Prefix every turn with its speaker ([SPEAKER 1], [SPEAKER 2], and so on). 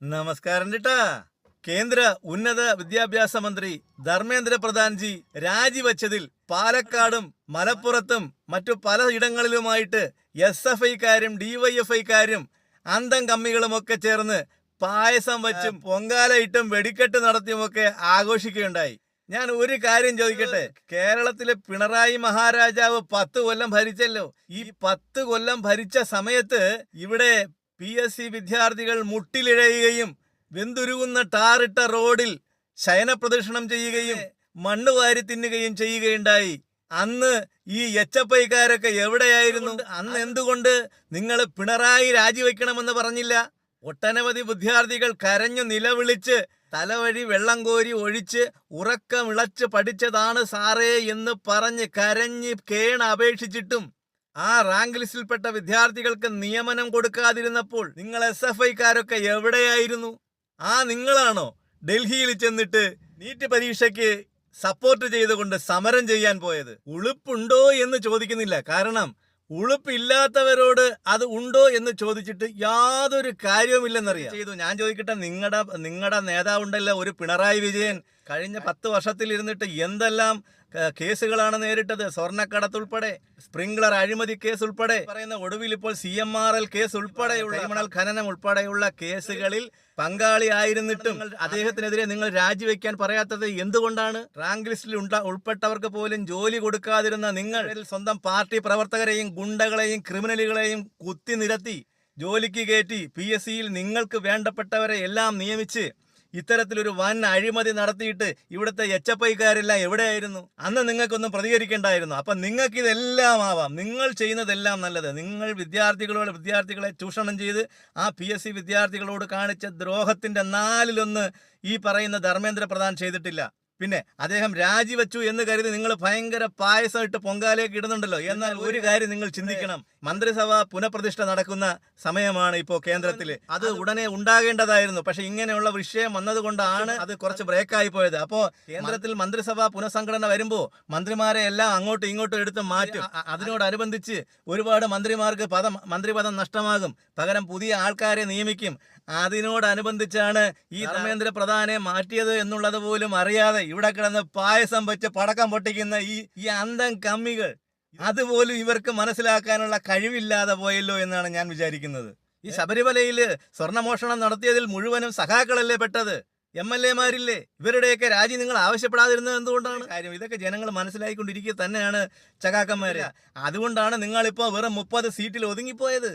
[SPEAKER 1] നമസ്കാരം ചേട്ടാ. കേന്ദ്ര ഉന്നത വിദ്യാഭ്യാസ മന്ത്രി ധർമ്മേന്ദ്ര പ്രധാൻജി രാജിവെച്ചതിൽ പാലക്കാടും മലപ്പുറത്തും മറ്റു പലയിടങ്ങളിലുമായിട്ട് SFIക്കാരും DYFIക്കാരും അന്തം കമ്മികളുമൊക്കെ ചേർന്ന് പായസം വച്ചും പൊങ്കാലയിട്ടും വെടിക്കെട്ട് നടത്തിയുമൊക്കെ ആഘോഷിക്കുകയുണ്ടായി. ഞാൻ ഒരു കാര്യം ചോദിക്കട്ടെ, കേരളത്തിലെ പിണറായി മഹാരാജാവ് 10 കൊല്ലം ഭരിച്ചല്ലോ. ഈ 10 കൊല്ലം ഭരിച്ച സമയത്ത് ഇവിടെ PSC വിദ്യാർത്ഥികൾ മുട്ടിലിഴയുകയും വെന്തുരുകുന്ന ടാറിട്ട റോഡിൽ ശയനപ്രദക്ഷിണം ചെയ്യുകയും മണ്ണ് വാരി തിന്നുകയും ചെയ്യുകയുണ്ടായി. അന്ന് ഈ HFIക്കാരൊക്കെ എവിടെയായിരുന്നു? അന്ന് എന്തുകൊണ്ട് നിങ്ങൾ പിണറായി രാജിവെക്കണമെന്ന് പറഞ്ഞില്ല? ഒട്ടനവധി വിദ്യാർത്ഥികൾ കരഞ്ഞു നിലവിളിച്ച് തലവഴി വെള്ളം കോരി ഒഴിച്ച് ഉറക്കമിളച്ച് പഠിച്ചതാണ് സാറേ എന്ന് പറഞ്ഞ് കരഞ്ഞ് അപേക്ഷിച്ചിട്ടും ആ റാങ്ക് ലിസ്റ്റിൽപ്പെട്ട വിദ്യാർത്ഥികൾക്ക് നിയമനം കൊടുക്കാതിരുന്നപ്പോൾ നിങ്ങൾ SFIക്കാരൊക്കെ എവിടെയായിരുന്നു? നിങ്ങളാണോ ഡൽഹിയിൽ ചെന്നിട്ട് നീറ്റ് പരീക്ഷയ്ക്ക് സപ്പോർട്ട് ചെയ്തുകൊണ്ട് സമരം ചെയ്യാൻ പോയത്? ഉളുപ്പുണ്ടോ എന്ന് ചോദിക്കുന്നില്ല. കാരണം ഉളുപ്പില്ലാത്തവരോട് അത് ഉണ്ടോ എന്ന് ചോദിച്ചിട്ട് യാതൊരു കാര്യവുമില്ലെന്നറിയാം. ഞാൻ ചോദിക്കട്ടെ, നിങ്ങളുടെ നേതാവുണ്ടല്ലോ ഒരു പിണറായി വിജയൻ, കഴിഞ്ഞ 10 വർഷത്തിൽ ഇരുന്നിട്ട് എന്തെല്ലാം കേസുകളാണ് നേരിട്ടത്? സ്വർണ്ണക്കടത്തുൾപ്പെടെ, സ്പ്രിംഗ്ലർ അഴിമതി കേസ് ഉൾപ്പെടെ, പറയുന്ന ഒടുവിൽ ഇപ്പോൾ CMRL കേസ് ഉൾപ്പെടെയുള്ള കരിമണൽ ഖനനം ഉൾപ്പെടെയുള്ള കേസുകളിൽ പങ്കാളിയായിരുന്നിട്ടും അദ്ദേഹത്തിനെതിരെ നിങ്ങൾ രാജിവെക്കാൻ പറയാത്തത് എന്തുകൊണ്ടാണ്? റാങ്ക് ലിസ്റ്റിൽ ഉൾപ്പെട്ടവർക്ക് പോലും ജോലി കൊടുക്കാതിരുന്ന നിങ്ങൾ സ്വന്തം പാർട്ടി പ്രവർത്തകരെയും ഗുണ്ടകളെയും ക്രിമിനലുകളെയും കുത്തി നിരത്തി ജോലിക്ക് കയറ്റി PSCയിൽ നിങ്ങൾക്ക് വേണ്ടപ്പെട്ടവരെ എല്ലാം നിയമിച്ച് ഇത്തരത്തിലൊരു വൻ അഴിമതി നടത്തിയിട്ട് ഇവിടുത്തെ HFIക്കാരെല്ലാം എവിടെയായിരുന്നു? അന്ന് നിങ്ങൾക്കൊന്നും പ്രതികരിക്കേണ്ടായിരുന്നു. അപ്പം നിങ്ങൾക്ക് ഇതെല്ലാം ആവാം, നിങ്ങൾ ചെയ്യുന്നതെല്ലാം നല്ലത്. നിങ്ങൾ വിദ്യാർത്ഥികളെ ചൂഷണം ചെയ്ത് ആ PSC വിദ്യാർത്ഥികളോട് കാണിച്ച ദ്രോഹത്തിന്റെ 4-1 ഈ പറയുന്ന ധർമ്മേന്ദ്ര പ്രധാൻ ചെയ്തിട്ടില്ല. പിന്നെ അദ്ദേഹം രാജിവെച്ചു എന്ന് കരുതി നിങ്ങൾ ഭയങ്കര പായസം ഇട്ട് പൊങ്കാലേക്ക് ഇടുന്നുണ്ടല്ലോ. എന്നാൽ ഒരു കാര്യം നിങ്ങൾ ചിന്തിക്കണം, മന്ത്രിസഭ പുനഃപ്രതിഷ്ഠ നടക്കുന്ന സമയമാണ് ഇപ്പോൾ കേന്ദ്രത്തിൽ. അത് ഉടനെ ഉണ്ടാകേണ്ടതായിരുന്നു. പക്ഷെ ഇങ്ങനെയുള്ള വിഷയം വന്നതുകൊണ്ടാണ് അത് കുറച്ച് ബ്രേക്കായി പോയത്. അപ്പോൾ കേന്ദ്രത്തിൽ മന്ത്രിസഭ പുനഃസംഘടന വരുമ്പോൾ മന്ത്രിമാരെ എല്ലാം അങ്ങോട്ടും ഇങ്ങോട്ടും എടുത്ത് മാറ്റും. അതിനോടനുബന്ധിച്ച് ഒരുപാട് മന്ത്രിമാർക്ക് മന്ത്രിപദം നഷ്ടമാകും. പകരം പുതിയ ആൾക്കാരെ നിയമിക്കും. അതിനോടനുബന്ധിച്ചാണ് ഈ ധർമ്മേന്ദ്ര പ്രധാനെ മാറ്റിയത് എന്നുള്ളത് പോലും അറിയാതെ ഇവിടെ കിടന്ന് പായസം വെച്ച് പടക്കം പൊട്ടിക്കുന്ന ഈ അന്തം കമ്മികൾ, അതുപോലും ഇവർക്ക് മനസ്സിലാക്കാനുള്ള കഴിവില്ലാതെ പോയല്ലോ എന്നാണ് ഞാൻ വിചാരിക്കുന്നത്. ഈ ശബരിമലയിൽ സ്വർണ്ണമോഷണം നടത്തിയതിൽ മുഴുവനും സഖാക്കളല്ലേ പെട്ടത്? MLA മാരില്ലേ? ഇവരുടെയൊക്കെ രാജി നിങ്ങൾ ആവശ്യപ്പെടാതിരുന്നത് എന്തുകൊണ്ടാണ്? കാര്യം ഇതൊക്കെ ജനങ്ങൾ മനസ്സിലാക്കിക്കൊണ്ടിരിക്കുക തന്നെയാണ് ചകാക്കന്മാര്. അതുകൊണ്ടാണ് നിങ്ങളിപ്പോൾ വെറും 30 സീറ്റിൽ ഒതുങ്ങിപ്പോയത്.